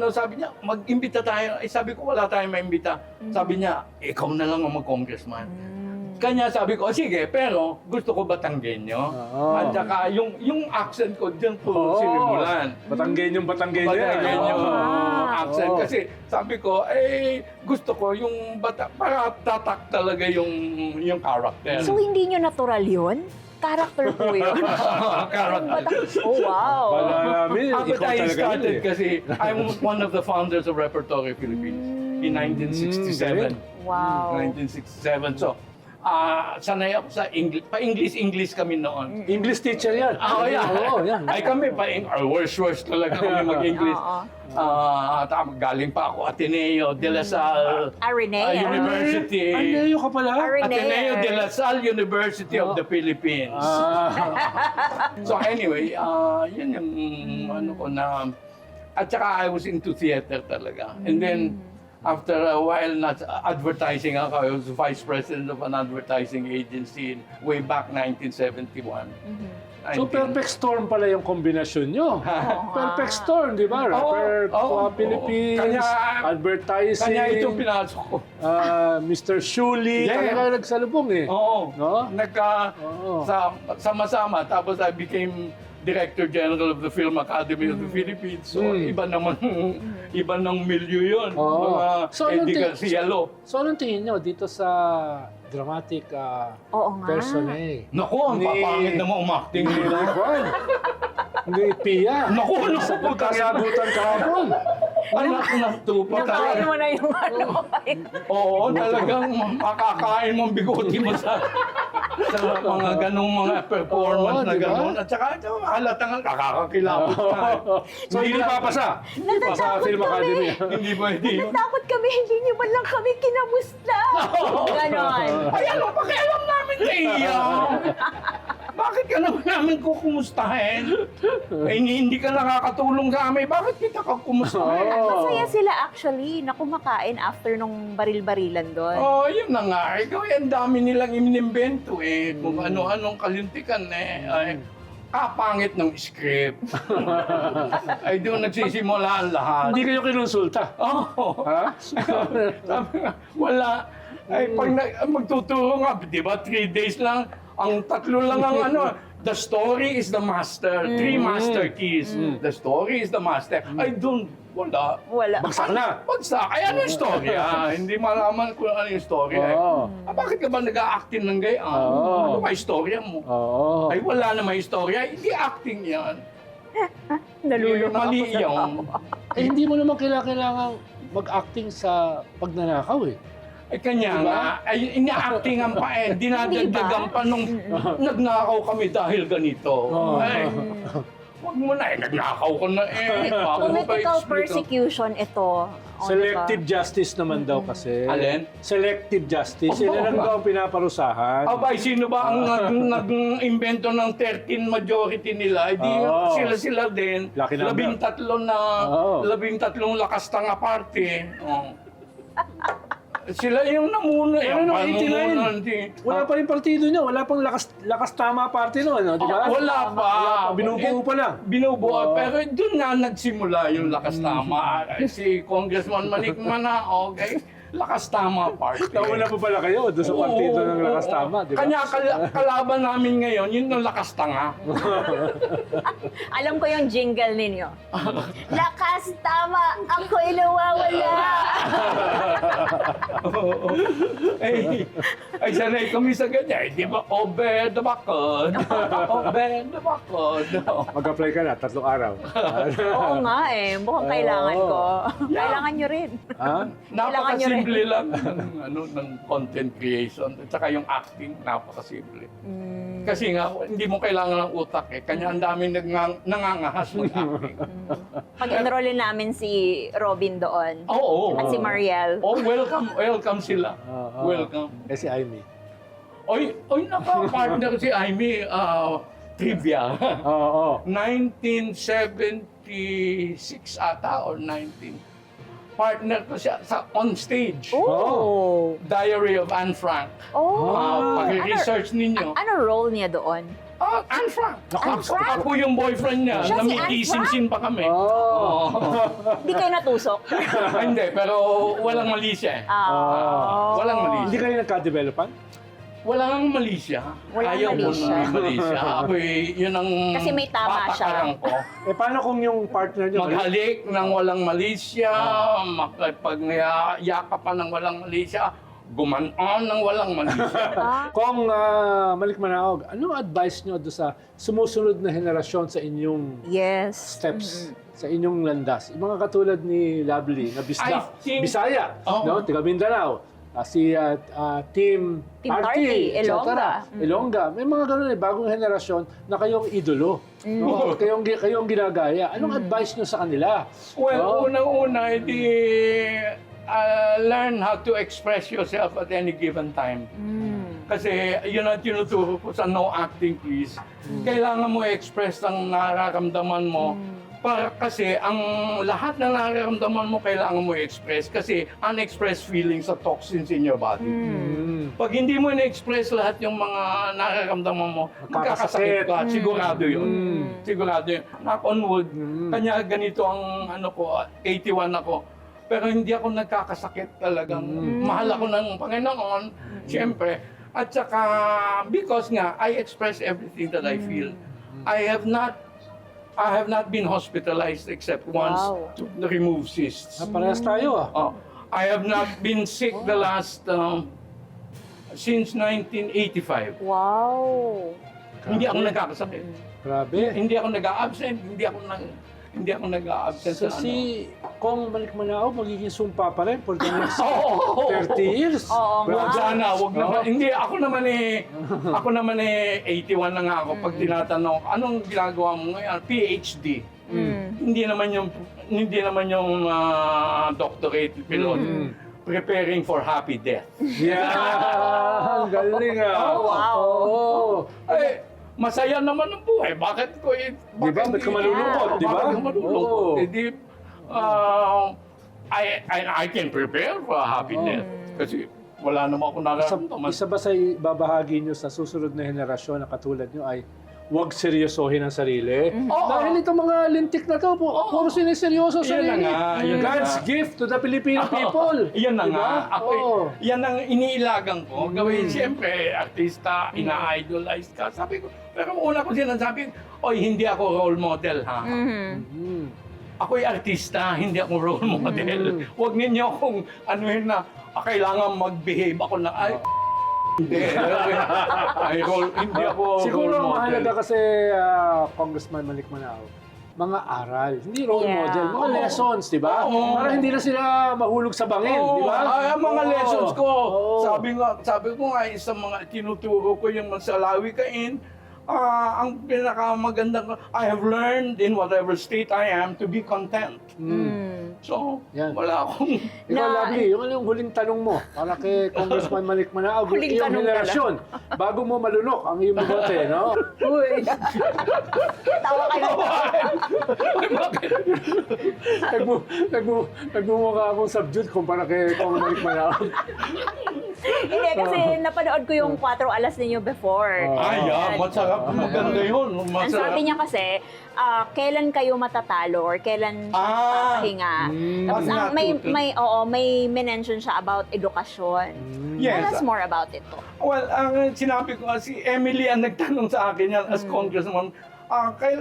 sabi niya, mag-imbita tayo. Sabi ko, wala tayong maimbita. Sabi niya, ikaw na lang ang mag-congressman. Kanya sabi ko, sige, pero gusto ko Batanggenyo. At saka yung accent ko, dyan po sinimulan. Batanggenyo. Batanggenyo accent. Kasi sabi ko, gusto ko yung para tatak talaga yung character. So, hindi nyo natural yun? Character po yun? Character. Oh, wow. Wala namin. But Ikaw I talaga started yun eh. kasi I'm one of the founders of Repertory Philippines in 1967. Wow. 1967. So, sanay ako sa English. Pa-English kami noon. English teacher yan. Oo, yan. Oo, yan. Ay kami worst talaga kami mag-English. Galing pa ako Ateneo de La Salle Aranea. University. Ano ka pala? Ateneo de La Salle University of the Philippines. So anyway, yun yung ano ko na... At saka I was into theater talaga. And then, after a while, advertising ako. I was vice president of an advertising agency way back 1971. So, perfect storm pala yung kombinasyon nyo. Perfect storm, di ba? Rapper, Philippines, advertising. Kanya itong pinasok ko. Mr. Shuli. Yeah. Talaga nagsalubong eh. Oo. No? Sama-sama. Tapos I became Director General of the Film Academy of the Philippines. So, iba ng milieu yun. Mga So, Eddie Garcia Lo. So, anong tingin nyo dito sa dramatic Oo nga. persone? Naku, ang papangit naman umacting nila. Ni Pia. Naku, Sa pagkasagutan kahapon. Anak na tupa Nakain talaga. mo na yung ano. Oo, talagang makakain mong bigoti mo sa... Sa mga ganong mga performance Oo, na di ba? gano'n. At saka halatang nakakakilabot ka. So, hindi papasa. Sa Film Academy. Hindi pwede yun. Natatakot kami, hindi niyo man lang kami kinamusta. Ganon. Ay, ano, pakialam namin na iyan. Bakit ka naman namin kukumustahin? Eh, hindi ka nakakatulong sa amin. Bakit kita ka kumustahin? Masaya sila actually na kumakain after nung baril-barilan doon. Oh, yun na nga. Ikaw, ang dami nilang inimbento eh. Kung ano-anong kalintikan eh. Ay, kapangit ng script. Ay, doon nagsisimula ang lahat. Hindi kayo kinonsulta. Oh. Ha? Sabi nga, wala. Ay, pag magtuturo nga, di ba, 3 days lang, ang 3 lang ang ano, the story is the master. 3 master keys. The story is the master. Ay, doon, wala. Wala. Bagsak na. Bagsak. Ay, ano yung storya? Hindi malaman kung ano yung storya. Oo. Bakit ka ba nag-a-acting ng gayaan? Oo. Ano ba yung storya mo? Oo. Ay, wala na may storya. Hindi acting yan. Nalulunok Mali ako sa yan. Eh, hindi mo naman kailangan mag-acting sa pagnanakaw eh. Ay, kanya Diba? nga. Ay, ina-actingan pa eh. Dinadagdagan pa nung nagnakaw kami dahil ganito. Oo. Ay, wag mo na eh. Nagnakaw ka na eh. Bago mo pa Political explain. persecution ito. O, Selective diba? justice naman daw kasi. Alin? Selective justice. Sila lang daw ang pinaparusahan. Abay, sino ba ang nag-invento ng 13 majority nila? Di Oo. sila din. Lucky number. 13 na, Oo. 13 lakas tanga party. Oh. Sila yung namuna. Ano nung 89? Hindi. Wala pa rin partido niya. Wala pang lakas tama party noon. No? Di ba? Wala pa. Binubuo pa lang. Binubuo. Pero doon nga nagsimula yung lakas tama. Si Congressman Manik Manao, okay? Lakas tama party. Nauna pa pala kayo doon sa partido ng lakas tama. Di ba? Kanya kalaban namin ngayon, yun yung lakas tanga. Alam ko yung jingle ninyo. Lakas tama, ako'y nawawala. Ay, sanay kami sa ganyan. Di ba? Over the bakod. Over the bakod. Mag-apply ka na, 3 araw. Oo nga eh, mukhang kailangan ko. Kailangan nyo rin. Ha? Kailangan nyo rin. Napakasimple lang ng content creation. At saka yung acting, napakasimple. Kasi nga, hindi mo kailangan ng utak eh. Kanya ang daming nangangahas mag-acting. Pag-enrollin namin si Robin doon. Oo. At si Mariel. Oh, welcome sila. Welcome. Eh si Amy. Oy, naka-partner si Amy, trivia. Oo. 1976 ata or 19. Partner ko siya sa on stage. Oh. Diary of Anne Frank. Oh. Pag-research ninyo. Ano role niya doon? Anne Frank. Anne Frank? Ako yung boyfriend niya. Siya si Anne Namitisin pa kami. Oh. Hindi kayo natusok? Hindi, pero walang mali siya. Walang mali Hindi siya. kayo nagka-developan? Walang mali siya. Walang Ayaw mali ko siya. na mali siya. Ako'y yun ang Kasi may tama siya. patakaran ko. Eh paano kung yung partner niyo? Maghalik ng walang malisya, makipag-yakapan ng walang malisya, gumanon ng walang malisya. Kung Malik Manaog, anong advice niyo doon sa sumusunod na henerasyon sa inyong Yes. steps, sa inyong landas? Yung mga katulad ni Lovely na Bisaya, Oo. no? Taga Mindanao. Si Team Team Tarty, Ilongga. Ilongga. May mga ganun bagong henerasyon na kayong idolo. No? Kayong ginagaya. Anong advice niyo sa kanila? Well, unang-una, learn how to express yourself at any given time. Kasi yun ang tinuturo ko sa no acting please. Kailangan mo i-express ang nararamdaman mo. Kasi ang lahat na nararamdaman mo, kailangan mo i-express. Kasi unexpressed feelings are toxins in your body. Pag hindi mo na-express lahat yung mga nararamdaman mo, magkakasakit ka. Sigurado yun. Sigurado yun. Knock on wood. Kanya ganito ang 81 ako. Pero hindi ako nagkakasakit talagang. Mahal ako ng Panginoon. Siyempre. At saka, because nga, I express everything that I feel. I have not been hospitalized except once to remove cysts. Parehas tayo I have not been sick the last since 1985. Wow. Hindi ako nagkakasakit. Grabe. Hindi ako nag-a-absent. Hindi ako nag-a-absent So sa si kung Malikmanao, magiging sumpa pa rin for the next Oo. 30 years. Oo nga. Wag sana, wag naman. Hindi, ako naman 81 na nga ako pag tinatanong, anong ginagawa mo ngayon? PhD. Hindi naman yung doctorate pilot. Preparing for happy death. Yeah, ang galing ah. Oh, wow. Oo. Eh, masaya naman ang buhay. Bakit ko Di ba? Ba't ka malulungkot? Di ba? Bakit ka malulungkot? Oo. Hindi, I can prepare for a happy death. Kasi wala naman ako nararamdaman. Isa ba sa babahagi nyo sa susunod na henerasyon na katulad nyo ay huwag seryosohin ang sarili? Oo. Dahil itong mga lintik na to, puro siniseryoso sa Yan na sarili. nga, yan na God's nga. gift to the Filipino people. Yan na Di nga. ba? Ako, Oo. yan ang iniilagan ko. Gawin, siyempre, artista, ina-idolize ka. Sabi ko, pero una ko sinasabi, oy, hindi ako role model, ha? Ako'y artista, hindi ako role model. Huwag ninyo akong anuhin na kailangan mag-behave ako na, ay, hindi. Hindi ako Siguro role ang model. mahalaga kasi, Congressman Malikmanao, mga aral, hindi role Yeah. model, mga Oo. lessons, di ba? Oo. Para hindi na sila mahulog sa bangin, Oo, di ba? ay, ang mga Oo. lessons ko. Oo. Sabi ko nga, sa mga tinuturo ko yung masalawikain, ang pinakamagandang, I have learned in whatever state I am to be content. So, Yan. wala akong... Ikaw, Na- Lovely, yung huling tanong mo para kay Congressman Malikmanao, Huling iyong tanong henerasyon, bago mo malunok ang iyong bigote, no? Uy. Tawa kayo. Nagmumukha akong subdued kumpara kay Kong Malikmanao. Hindi, kasi napanood ko yung 4 alas ninyo before. Ay, masarap. Maganda yun. Ang Masarap. sabi niya kasi, kailan kayo matatalo or kailan papahinga. Tapos Pag may mention siya about edukasyon. Yes. Tell us more about it po. Well, ang sinabi ko, si Emily ang nagtanong sa akin yan as congressman,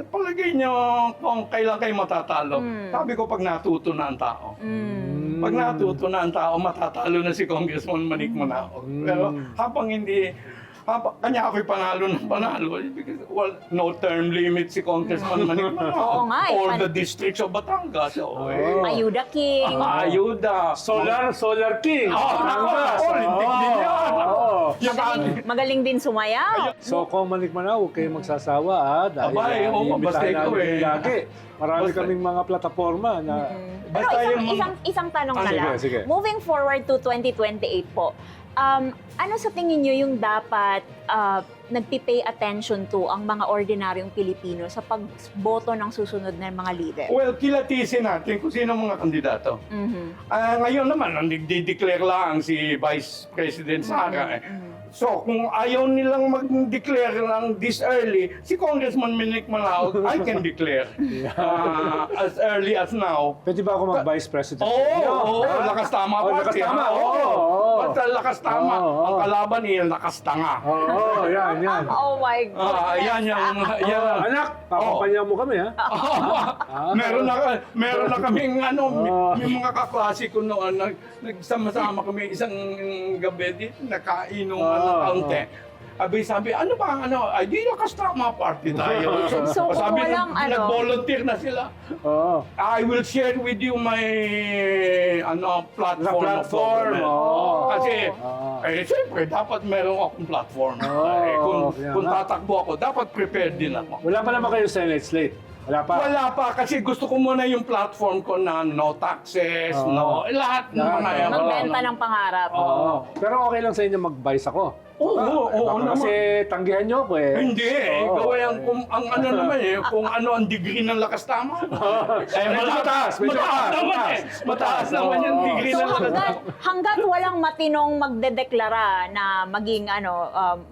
palagay niyo kung kailan kayo matatalo. Sabi ko, pag natuto na ang tao. Pag natuto na ang tao, matatalo na si Congressman Malikmanao. Pero habang kanya ako'y panalo ng panalo. Because, well, no term limit si Congressman Malikmanao. Oo nga, eh. All the districts of Batangas. So, Ayuda King. ayuda. Solar King! Batangas. Lintik din yan. Magaling din sumayaw. So, Kong Malikmanao, huwag kayong magsasawa, dahil Abay, oo, basta iimbitahan ikaw, namin eh. kayo lagi. Marami Basta- kaming mga plataforma na... Pero Basta yung isang tanong na sige, lang. sige. Moving forward to 2028 po, ano sa tingin nyo yung dapat nagpipay attention to ang mga ordinaryong Pilipino sa pagboto ng susunod na mga leader? Well, kilatisin natin kung sino ang mga kandidato. Ngayon naman, nagde-declare lang si Vice President Sara. So, kung ayaw nilang mag-declare lang this early, si Congressman Malikmanao, I can declare as early as now. Pwede ba ako mag-Vice President? Oo, lakas tama Oh, party. lakas tama, ha? oo. Basta lakas tama. Oo. Ang kalaban niya, lakas tanga. Oo, yan. Oh my God. Yan yung... Anak, kakumpanya mo kami, ha? meron na kaming may mga kaklase ko noon, nagsama-sama kami isang gabi dito, nakainom ng kaunti. Sabi, ano ba ang ay di lakas tama party tayo. So, kung sabi, walang nag-volunteer na sila. Oo. I will share with you my platform. Na platform, of government. oo. Kasi, Oo. siyempre, dapat meron akong platform. Oo, Kung yeah. tatakbo ako, dapat prepared din ako. Wala pa naman kayo Senate slate. Wala pa. Wala pa, kasi gusto ko muna yung platform ko na no taxes, lahat ng mga yan. Magbenta ng pangarap. Oo. Pero okay lang sa inyo mag-vice ako. Oo, Baka naman. kasi tanggihan nyo ako eh. Hindi, Oo. gawa yan kung ang ano naman kung ano ang degree ng lakas tama. Medyo mataas, medyo mataas. naman Mataas naman yung Oo. degree So ng lakas hanggat walang matinong magdedeklara na maging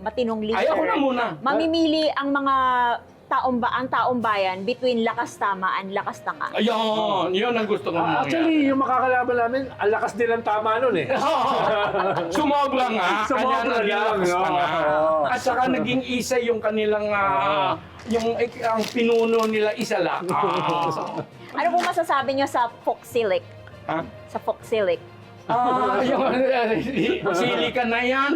matinong leader. Ayaw ko na muna. Mamimili ang mga taong bayan between lakas tama and lakas tanga. Ayun, yun ang gusto ko mangyari. Actually, yung makakalaban namin, ang lakas din ang tama nun eh. Sumobra nga, Sumobra kanya naging lang, lakas no? ka nga. Oo. At saka naging isa yung kanilang, ang pinuno nila isa lang. Ano po masasabi nyo sa Foxilic? Ha? Sa Foxilic? Yung sili ka na yan.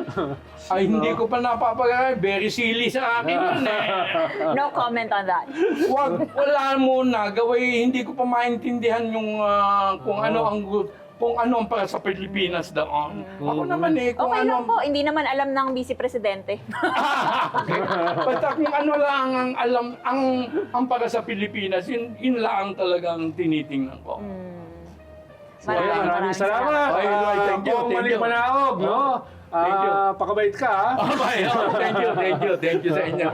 Ay, hindi ko pa napapagay. Very silly sa akin yun eh. No comment on that. Wala muna. Gawin, hindi ko pa maintindihan yung kung ano ang para sa Pilipinas doon. Ako naman eh, kung Okay ano lang po, hindi naman alam ng Vice Presidente. Okay. Basta kung ano lang ang alam, ang para sa Pilipinas, yun lang talagang tinitingnan ko. Maraming salamat. Ay, thank you, Kung thank Malik you. Manaog, no? Thank you. Pakabait ka, ha? Okay, thank you sa inyo.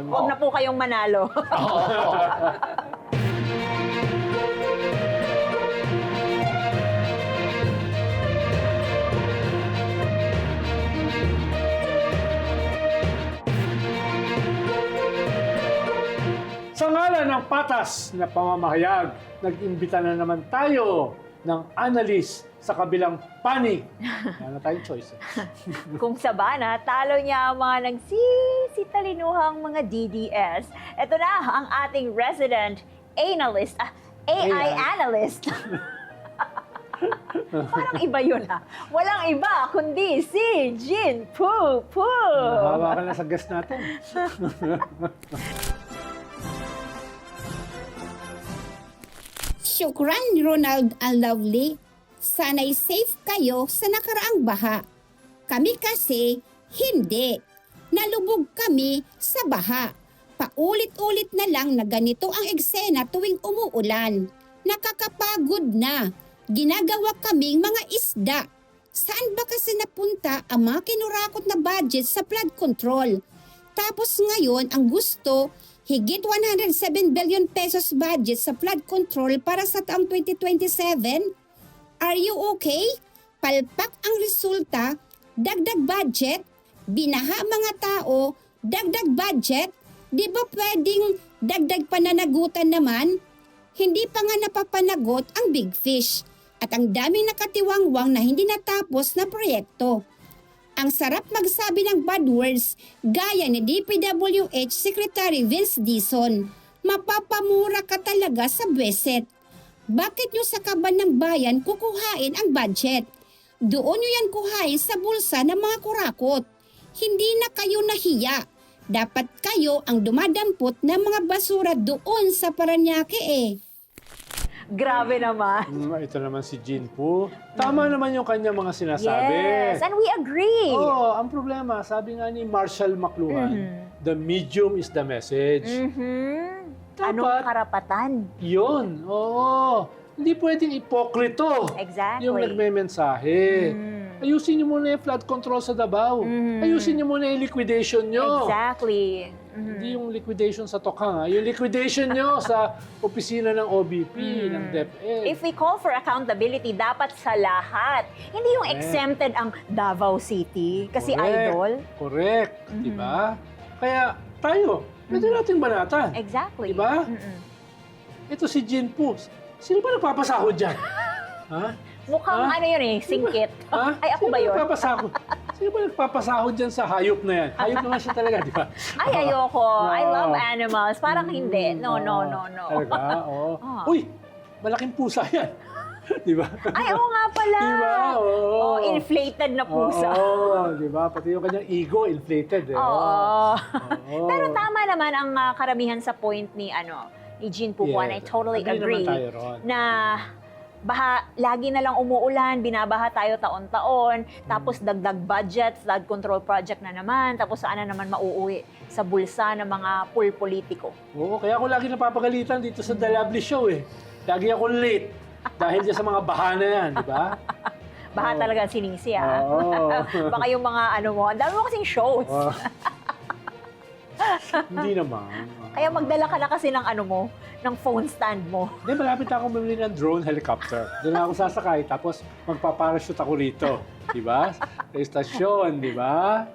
Huwag na po kayong manalo. Sa ngalan ng patas na pamamahayag, nag-imbita na naman tayo ng analyst sa kabilang panig. Wala na tayong choice. Kung sa bana, talo niya ang mga nagsisitalinuhang mga DDS. Ito na ang ating resident analyst, AI analyst. Parang iba yun Walang iba kundi si Jin Poo Poo. Nahawa ka na sa guest natin. Syukran, Ronald ang lovely. Sana'y safe kayo sa nakaraang baha. Kami kasi, hindi. Nalubog kami sa baha. Paulit-ulit na lang na ganito ang eksena tuwing umuulan. Nakakapagod na. Ginagawa kaming mga isda. Saan ba kasi napunta ang mga kinurakot na budget sa flood control? Tapos ngayon ang gusto, higit 107 billion pesos budget sa flood control para sa taong 2027? Are you okay? Palpak ang resulta, dagdag budget, binaha mga tao, dagdag budget, di ba pwedeng dagdag pananagutan naman? Hindi pa nga napapanagot ang big fish at ang daming nakatiwangwang na hindi natapos na proyekto. Ang sarap magsabi ng bad words gaya ni DPWH Secretary Vince Dizon. Mapapamura ka talaga sa buweset. Bakit nyo sa kaban ng bayan kukuhain ang budget? Doon nyo yan kuhain sa bulsa ng mga kurakot. Hindi na kayo nahiya. Dapat kayo ang dumadampot ng mga basura doon sa Paranaque eh. Grabe naman. Ito naman si Jin Poo. Tama naman yung kanya mga sinasabi. Yes, and we agree. Oo, ang problema, sabi nga ni Marshall McLuhan, the medium is the message. Anong Dapat- karapatan? Yun, oo. Hindi pwedeng ipokrito Exactly. yung nagme-mensahe. Ayusin niyo muna yung flood control sa Davao. Ayusin niyo muna yung liquidation niyo. Exactly. Hindi yung liquidation sa Tokhang, yung liquidation niyo sa opisina ng OBP, ng DepEd. If we call for accountability, dapat sa lahat. Hindi yung exempted ang Davao City. Kasi idol. Correct. Diba? Kaya tayo, pwede nating banatan. Exactly. Diba? Ito si Jin Poo. Sino ba nagpapasahod dyan? Ha? Mukhang Ha? ano yun singkit. Ha? Ay, ako Sino ba yun? Nagpapasahod? Sino ba nagpapasahod dyan sa hayop na yan? Hayop naman siya talaga, di ba? Ay, ayoko. I No. love animals. Parang hindi. No. Talaga? Oo. Ah. Uy! Malaking pusa yan. di ba? Ay, oo nga pala. Di ba? Oo. Oh, inflated na pusa. Oo, di ba? Pati yung kanyang ego inflated. Eh. Oo. Oo. Pero tama naman ang karamihan sa point ni Jin Poo Poo, and I Yes. totally agree naman tayo ron. na lagi na lang umuulan, binabaha tayo taon-taon, tapos dagdag budget, flood control project na naman, tapos saan na naman mauuwi sa bulsa ng mga politiko. Oo, kaya ako lagi napapagalitan dito sa The Lovely Show eh. Lagi ako late. Dahil dyan sa mga baha na yan, di ba? Baha Oo. talaga ang sinisi Oo. Baka yung mga mo, ang dami mo kasing shows. Oo. Hindi naman. Kaya magdala ka na kasi ng ng phone stand mo. Hindi, malapit na akong bumili ng drone helicopter. Doon na ako sasakay, tapos magpaparachute ako rito. Di ba? Sa istasyon, di ba?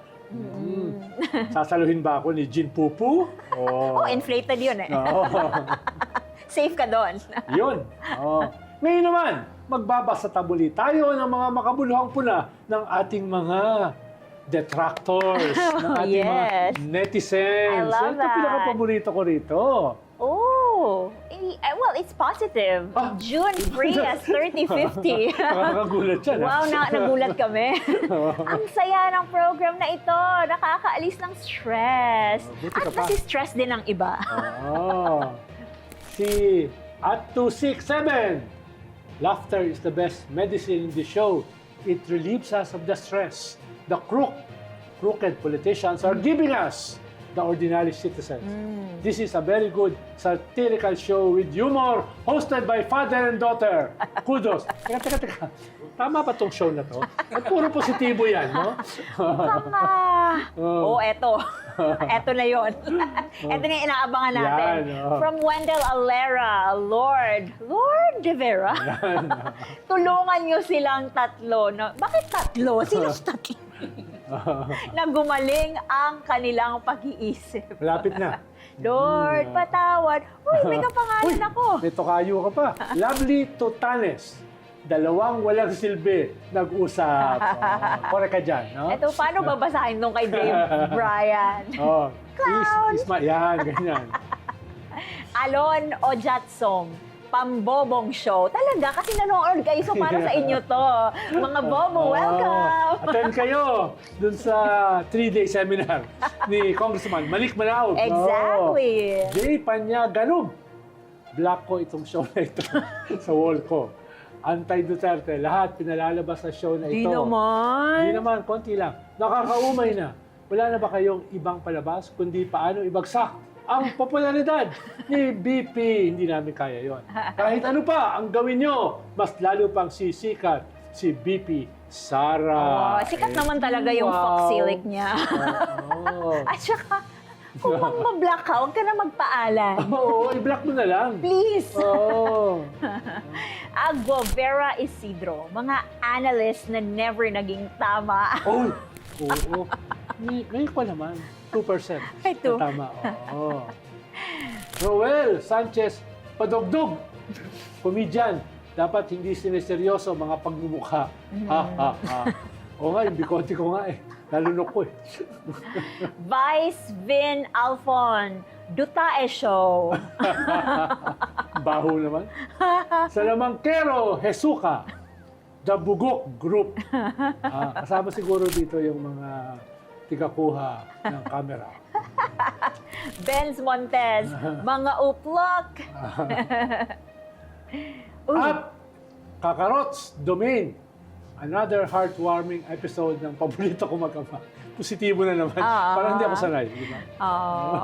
Sasaluhin ba ako ni Jin Poo Poo? Oh, inflated yun eh. Oo. Safe ka doon. Yun. Oo. Ngayon naman, magbabasa tabuli tayo ng mga makabuluhang puna ng ating mga detractors, ng ating mga Yes. netizens. I love Ito that. pinaka-paborito ko rito. Oh. Well, it's positive. Ah. June free as 3050. Nakakagulat yan. Wow, nagulat kami. Ang saya ng program na ito. Nakakaalis ng stress. Buti At ka pa. nasi-stress din ng iba. Oh. Si at 267. Laughter is the best medicine in the show. It relieves us of the stress. The crooked politicians are giving us, the ordinary citizens. This is a very good satirical show with humor hosted by father and daughter. Kudos. Teka. Tama ba tong show na to? At puro positibo yan, no? Eto. Eto na yon. Eto na yung inaabangan natin. Yan, oh. From Wendell Alera, Lord De Vera. Tulungan nyo silang tatlo. Bakit tatlo? Silang tatlo? Na gumaling ang kanilang pag-iisip. Malapit na. Lord, patawad. Uy, may kapangalan ako. May tokayo ka pa. Lovely Tutanes. Dalawang walang silbi nag-usap. Kore ka dyan, no? Ito, paano babasahin nung kay Dave Brian? Oh, Clown! yan, ganyan. Alon Ojatsong, pambobong show. Talaga, kasi nanonood kayo, so para sa inyo to. Mga bobo, welcome! Attend kayo dun sa 3-day seminar ni Congressman Malik Manaog. Exactly. Jay Panya Ganub. Black ko itong show na ito sa wall ko. Anti-Duterte, lahat pinalalabas sa show na ito. Di naman. Di naman, konti lang. Nakakaumay na. Wala na ba kayong ibang palabas kundi paano ibagsak ang popularidad ni BP? Hindi namin kaya yon. Kahit ano pa ang gawin nyo, mas lalo pang sisikat si BP Sara. Sikat naman talaga yung foxilic niya. Oo. At saka, kung mag-block ka, huwag ka na magpaalam. Oo, i-block mo na lang. Please. Oo. Aguavera Isidro, mga analyst na never naging tama. Oh, oo. Ngayon pa naman, 2%. Ay, two. Na tama, oo. Roel Sanchez Padugdug, komedyan. Dapat hindi sineseryoso mga pagmumukha. Ha. Oo nga, yung bikote ko nga eh. Nalunok ko eh. Vice Vin Alfon, Dutae Show. Baho naman. Salamangkero Hesuka, The Bugok Group. Kasama siguro dito yung mga tigakuha ng camera. Benz Montes, mga uplok. At Kakarots Domain. Another heartwarming episode ng paborito ko mag-ama. Positibo na naman. Parang hindi ako sanay. Di ba?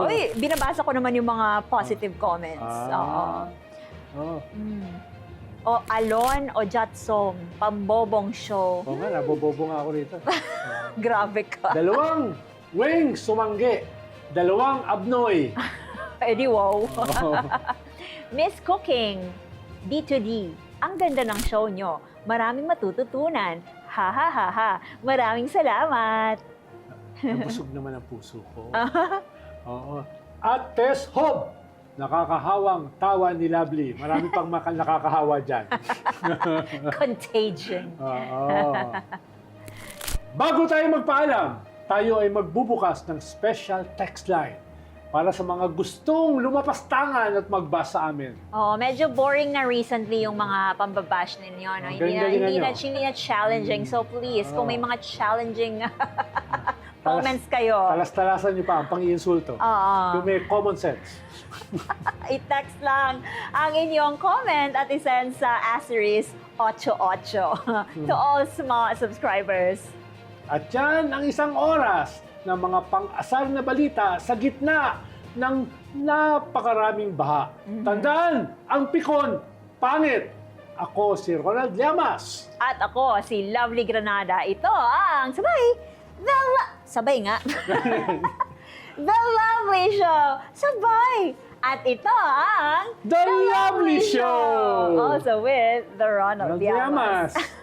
Uy, binabasa ko naman yung mga positive comments. O Alon o Jatsom, pambobong show. Oo nga, nabobobo nga ako rito. Grabe ka. Dalawang Weng Sumangge. Dalawang Abnoy. Edi wow. Oo. Miss Cooking, D2D. Ang ganda ng show nyo. Maraming matututunan. Ha ha ha ha. Maraming salamat. Nabusog naman ang puso ko. Oo. At Tess Hob. Nakakahawang tawa ni Lovely. Marami pang nakakahawa dyan. Contagion. Oo. Bago tayo magpaalam, tayo ay magbubukas ng special text line para sa mga gustong lumapastangan at magbasa amin. Medyo boring na recently yung mga pambabash ninyo. No? Hindi na challenging. So please, kung may mga challenging comments kayo, Talas-talasan niyo pa ang pang-iinsulto. Kung may common sense. i-text lang ang inyong comment at isend sa *88 to all small subscribers. At yan ang isang oras ng mga pang-asar na balita sa gitna ng napakaraming baha. Tandaan, ang pikon, pangit. Ako si Ronald Llamas. At ako, si Lovely Granada. Ito ang sabay nga. The Lovely Show. Sabay. At ito ang The Lovely Show. Also with the Ronald Llamas. Llamas.